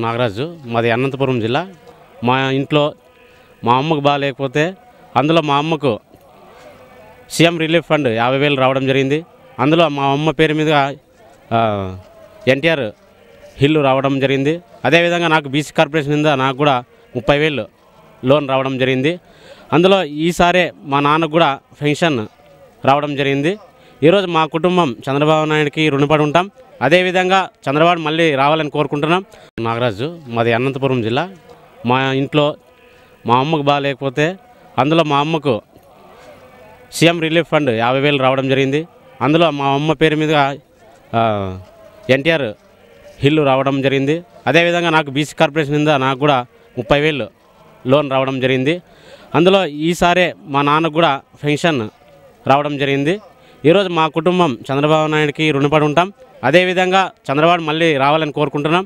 నాగరాజు మాది అనంతపురం జిల్లా. మా ఇంట్లో మా అమ్మకు బాగాలేకపోతే అందులో మా అమ్మకు సీఎం రిలీఫ్ ఫండ్ 50,000 రావడం జరిగింది. అందులో మా అమ్మ పేరు మీద ఎన్టీఆర్ ఇల్లు రావడం జరిగింది. అదేవిధంగా నాకు బీసీ కార్పొరేషన్ మీద నాకు కూడా 30,000 లోన్ రావడం జరిగింది. అందులో ఈసారే మా నాన్నకు కూడా పెన్షన్ రావడం జరిగింది. ఈరోజు మా కుటుంబం చంద్రబాబు నాయుడికి రుణపడి ఉంటాం. అదేవిధంగా చంద్రబాబు మళ్ళీ రావాలని కోరుకుంటున్నాం. నాగరాజు మాది అనంతపురం జిల్లా. మా ఇంట్లో మా అమ్మకు బాగాలేకపోతే అందులో మా అమ్మకు సీఎం రిలీఫ్ ఫండ్ 50,000 రావడం జరిగింది. అందులో మా అమ్మ పేరు మీద ఎన్టీఆర్ ఇల్లు రావడం జరిగింది. అదేవిధంగా నాకు బీసీ కార్పొరేషన్ మీద నాకు కూడా 30,000 లోన్ రావడం జరిగింది. అందులో ఈసారే మా నాన్నకు కూడా పెన్షన్ రావడం జరిగింది. ఈరోజు మా కుటుంబం చంద్రబాబు నాయుడికి రుణపడి ఉంటాం. అదేవిధంగా చంద్రబాబు మళ్ళీ రావాలని కోరుకుంటున్నాం.